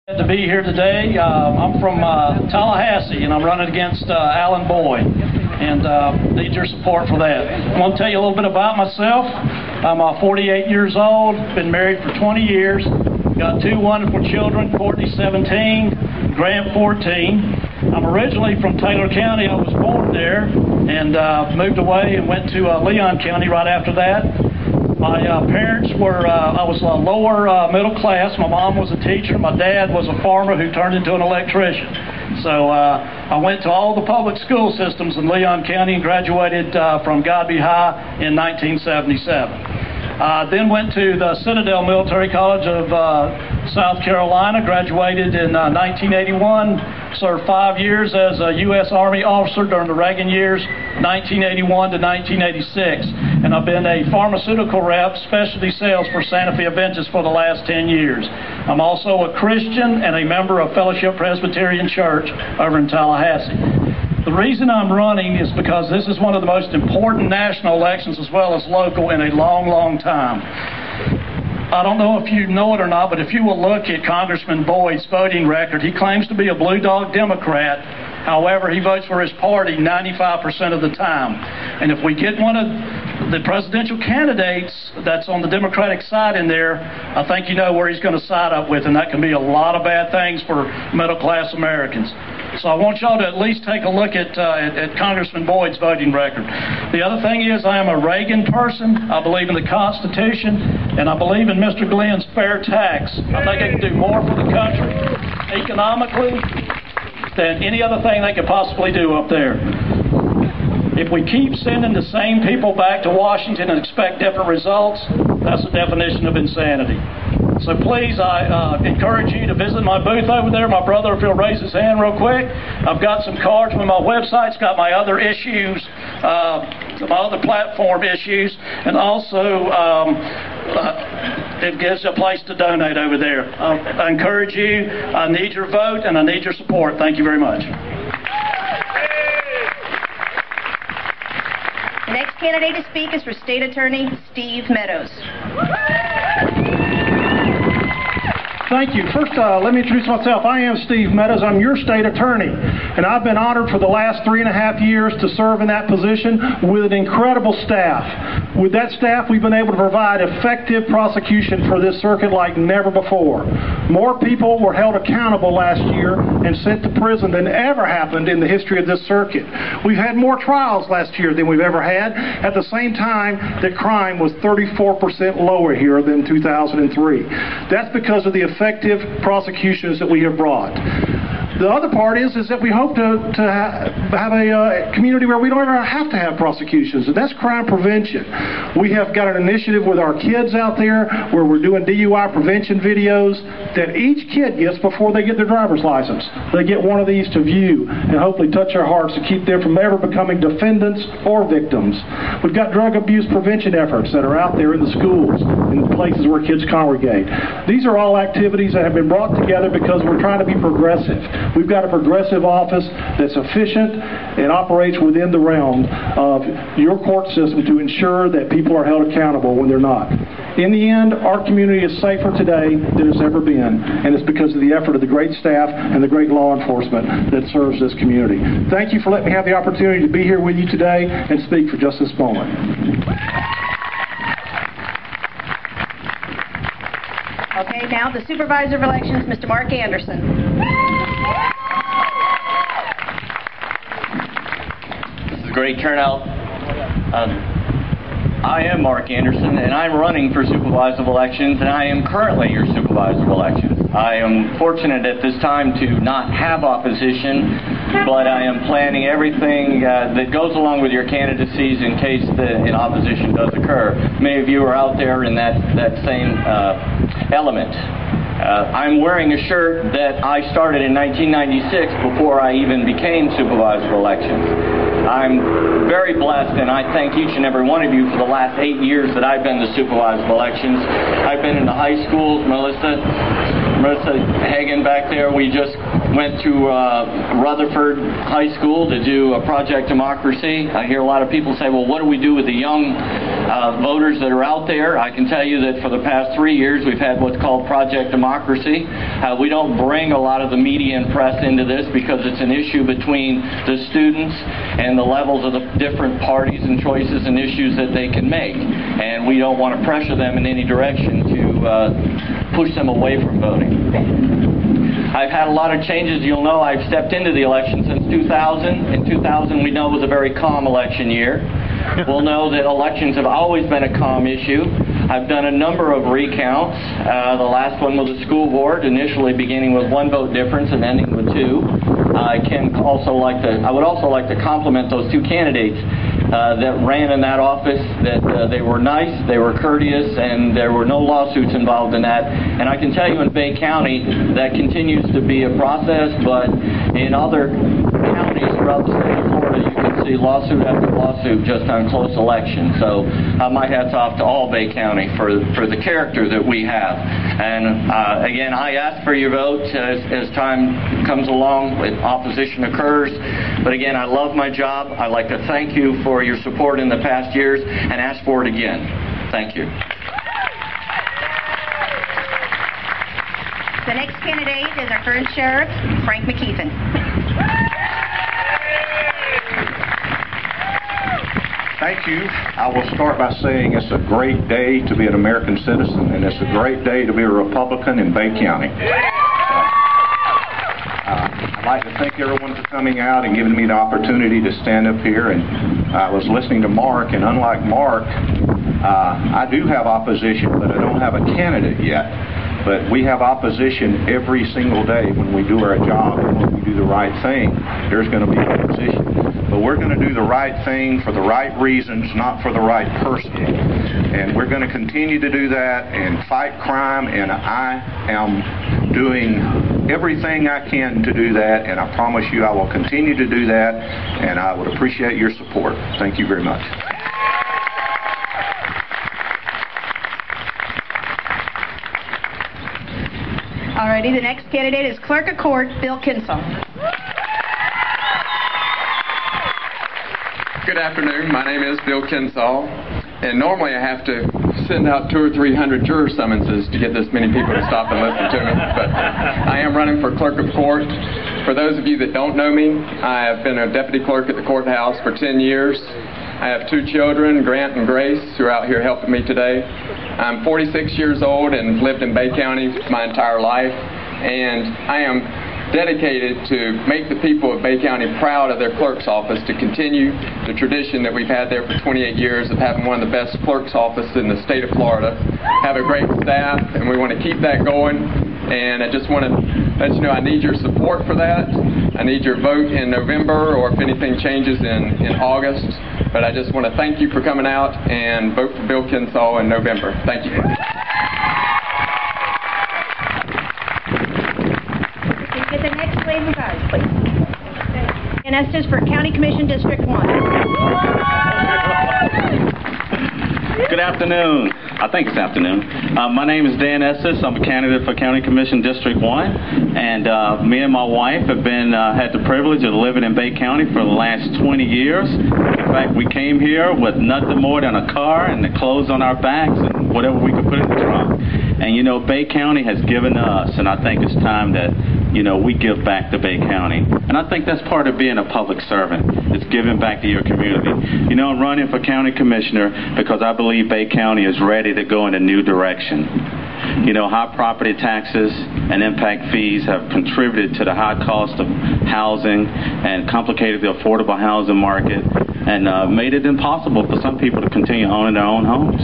To be here today. I'm from Tallahassee, and I'm running against Alan Boyd, and need your support for that. I want to tell you a little bit about myself. I'm 48 years old, been married for 20 years, got two wonderful children, Courtney 17, Grant 14. I'm originally from Taylor County. I was born there and moved away and went to Leon County right after that. My parents were, I was lower middle class. My mom was a teacher. My dad was a farmer who turned into an electrician. So I went to all the public school systems in Leon County and graduated from Godby High in 1977. Then went to the Citadel Military College of South Carolina, graduated in 1981, served 5 years as a U.S. Army officer during the Reagan years, 1981 to 1986. And I've been a pharmaceutical rep, specialty sales for Santa Fe Adventist for the last 10 years. I'm also a Christian and a member of Fellowship Presbyterian Church over in Tallahassee. The reason I'm running is because this is one of the most important national elections as well as local in a long, long time. I don't know if you know it or not, but if you will look at Congressman Boyd's voting record, he claims to be a Blue Dog Democrat. However, he votes for his party 95% of the time. And if we get one of the presidential candidates that's on the Democratic side in there, I think you know where he's going to side up with, and that can be a lot of bad things for middle-class Americans. So I want y'all to at least take a look at Congressman Boyd's voting record. The other thing is I am a Reagan person. I believe in the Constitution, and I believe in Mr. Glenn's fair tax. I think it can do more for the country economically than any other thing they could possibly do up there. If we keep sending the same people back to Washington and expect different results, that's the definition of insanity. So please, I encourage you to visit my booth over there. My brother, if he'll raise his hand real quick. I've got some cards with my website. It's got my other issues, my other platform issues, and also it gives a place to donate over there. I encourage you. I need your vote, and I need your support. Thank you very much. The next candidate to speak is for State Attorney Steve Meadows. Thank you. First, let me introduce myself. I am Steve Meadows. I'm your state attorney, and I've been honored for the last 3.5 years to serve in that position with an incredible staff. With that staff, we've been able to provide effective prosecution for this circuit like never before. More people were held accountable last year and sent to prison than ever happened in the history of this circuit. We've had more trials last year than we've ever had, at the same time that crime was 34% lower here than 2003. That's because of the effective prosecutions that we have brought. The other part is that we hope to have a community where we don't ever have to have prosecutions, and that's crime prevention. We have got an initiative with our kids out there where we're doing DUI prevention videos that each kid gets before they get their driver's license. They get one of these to view and hopefully touch our hearts to keep them from ever becoming defendants or victims. We've got drug abuse prevention efforts that are out there in the schools, in the places where kids congregate. These are all activities that have been brought together because we're trying to be progressive. We've got a progressive office that's efficient and operates within the realm of your court system to ensure that people are held accountable when they're not. In the end, our community is safer today than it's ever been, and it's because of the effort of the great staff and the great law enforcement that serves this community. Thank you for letting me have the opportunity to be here with you today and speak for just this moment. Okay, now the Supervisor of Elections, Mr. Mark Anderson. This is a great turnout. I am Mark Anderson, and I'm running for Supervisor of Elections, and I am currently your Supervisor of Elections. I am fortunate at this time to not have opposition, but I am planning everything that goes along with your candidacies in case an opposition does occur. Many of you are out there in that same element. I'm wearing a shirt that I started in 1996 before I even became Supervisor of Elections. I'm very blessed, and I thank each and every one of you for the last 8 years that I've been the Supervisor of Elections. I've been in the high schools. Melissa Hagan back there, we just went to Rutherford High School to do a Project Democracy. I hear a lot of people say, well, what do we do with the young voters that are out there. I can tell you that for the past 3 years we've had what's called Project Democracy. We don't bring a lot of the media and press into this because it's an issue between the students and the levels of the different parties and choices and issues that they can make. And we don't want to pressure them in any direction to push them away from voting. I've had a lot of changes. You'll know I've stepped into the election since 2000. In 2000, we know it was a very calm election year. We'll know that elections have always been a calm issue. I've done a number of recounts. The last one was the school board, initially beginning with 1 vote difference and ending with 2. I would also like to compliment those 2 candidates that ran in that office, that they were nice, they were courteous, and there were no lawsuits involved in that. And I can tell you in Bay County that continues to be a process, but in other counties throughout the state of Florida, you can see lawsuit after lawsuit just on close elections. So my hat's off to all Bay County for the character that we have. And again, I ask for your vote as time comes along, when opposition occurs. But again, I love my job. I'd like to thank you for your support in the past years and ask for it again. Thank you. The next candidate is our current sheriff, Frank McKeithen. Thank you. I will start by saying it's a great day to be an American citizen, and it's a great day to be a Republican in Bay County. I'd like to thank everyone for coming out and giving me the opportunity to stand up here. And I was listening to Mark, and unlike Mark, I do have opposition, but I don't have a candidate yet. But we have opposition every single day when we do our job and when we do the right thing. There's going to be opposition. But we're going to do the right thing for the right reasons, not for the right person. And we're going to continue to do that and fight crime, and I am doing everything I can to do that, and I promise you I will continue to do that, and I would appreciate your support. Thank you very much. Alrighty, the next candidate is Clerk of Court, Bill Kinsall. Good afternoon. My name is Bill Kinsall, and normally I have to send out 200 or 300 juror summonses to get this many people to stop and listen to me, but I am running for Clerk of Court. For those of you that don't know me, I have been a deputy clerk at the courthouse for 10 years. I have 2 children, Grant and Grace, who are out here helping me today. I'm 46 years old and lived in Bay County my entire life, and I am dedicated to make the people of Bay County proud of their clerk's office, to continue the tradition that we've had there for 28 years of having one of the best clerk's offices in the state of Florida. Have a great staff, and we want to keep that going. And I just want to let you know I need your support for that. I need your vote in November, or if anything changes in August. But I just want to thank you for coming out and vote for Bill Kinsall in November. Thank you. Get the next wave of guys, please. And that's just for County Commission District 1. Good afternoon. I think it's afternoon. My name is Dan Estes. I'm a candidate for County Commission District 1. And me and my wife have had the privilege of living in Bay County for the last 20 years. In fact, we came here with nothing more than a car and the clothes on our backs and whatever we could put in the trunk. And, you know, Bay County has given us, and I think it's time that, you know, we give back to Bay County. And I think that's part of being a public servant. It's giving back to your community. You know, I'm running for county commissioner because I believe Bay County is ready to go in a new direction. You know, high property taxes and impact fees have contributed to the high cost of housing and complicated the affordable housing market and made it impossible for some people to continue owning their own homes.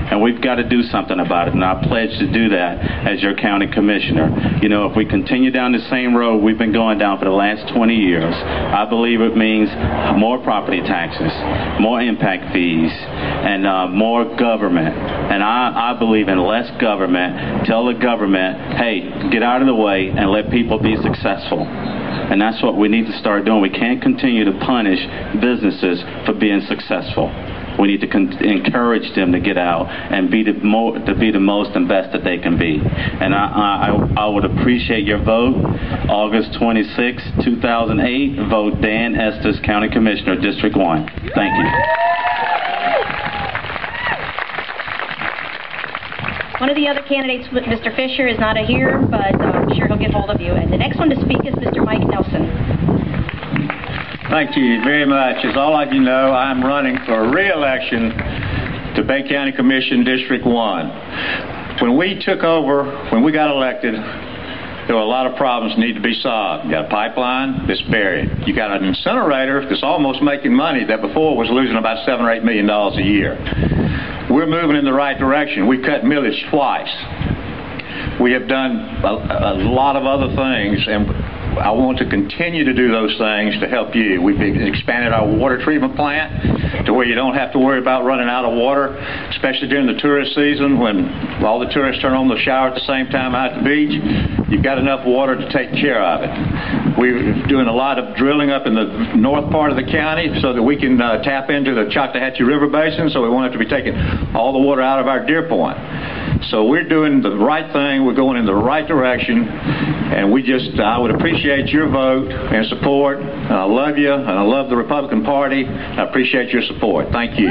And we've got to do something about it, and I pledge to do that as your county commissioner. You know, if we continue down the same road we've been going down for the last 20 years, I believe it means more property taxes, more impact fees, and more government. And I believe in less government. Tell the government, hey, get out of the way and let people be successful. And that's what we need to start doing. We can't continue to punish businesses for being successful. We need to encourage them to get out and be the most and best that they can be. And I would appreciate your vote. August 26, 2008, vote Dan Estes, County Commissioner, District 1. Thank you. One of the other candidates, Mr. Fisher, is not here, but I'm sure he'll get hold of you. And the next one to speak is Mr. Mike Nelson. Thank you very much. As all of you know, I'm running for re-election to Bay County Commission District 1. When we took over, when we got elected, there were a lot of problems that need to be solved. You got a pipeline that's buried. You got an incinerator that's almost making money that before was losing about $7 or $8 million a year. We're moving in the right direction. We cut millage twice. We have done a lot of other things, and I want to continue to do those things to help you. We've expanded our water treatment plant to where you don't have to worry about running out of water, especially during the tourist season when all the tourists turn on the shower at the same time out at the beach. You've got enough water to take care of it. We're doing a lot of drilling up in the north part of the county so that we can tap into the Choctawhatchee River Basin, so we won't have to be taking all the water out of our Deer Point. So we're doing the right thing. We're going in the right direction, and I would appreciate your vote and support. And I love you, and I love the Republican Party. I appreciate your support. Thank you.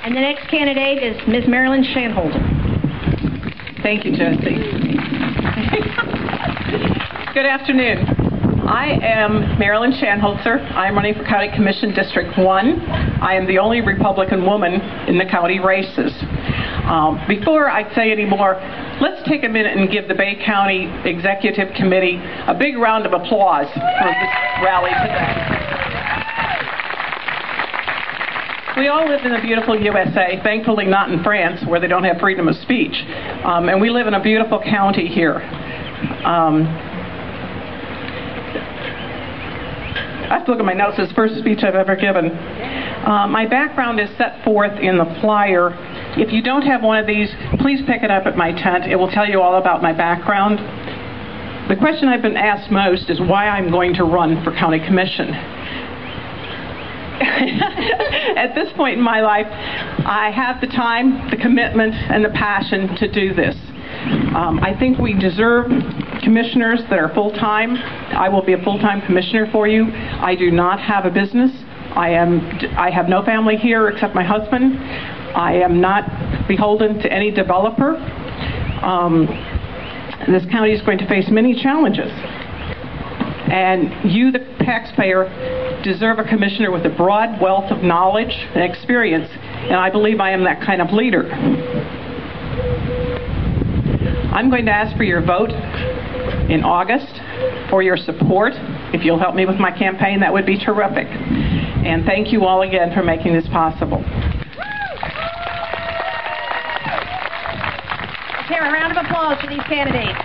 And the next candidate is Ms. Marilyn Shanholder. Thank you, Jesse. Good afternoon. I am Marilyn Shanholzer. I am running for County Commission District 1. I am the only Republican woman in the county races. Before I say any more, let's take a minute and give the Bay County Executive Committee a big round of applause for this rally today. We all live in the beautiful USA, thankfully not in France where they don't have freedom of speech. And we live in a beautiful county here. I have to look at my notes. It's the first speech I've ever given. My background is set forth in the flyer. If you don't have one of these, please pick it up at my tent. It will tell you all about my background. The question I've been asked most is why I'm going to run for county commission. At this point in my life, I have the time, the commitment, and the passion to do this. I think we deserve commissioners that are full-time. I will be a full-time commissioner for you. I do not have a business. I have no family here except my husband. I am not beholden to any developer. This county is going to face many challenges. And you, the taxpayer, deserve a commissioner with a broad wealth of knowledge and experience, and I believe I am that kind of leader. I'm going to ask for your vote in August, for your support. If you'll help me with my campaign, that would be terrific. And thank you all again for making this possible. Let's hear a round of applause for these candidates.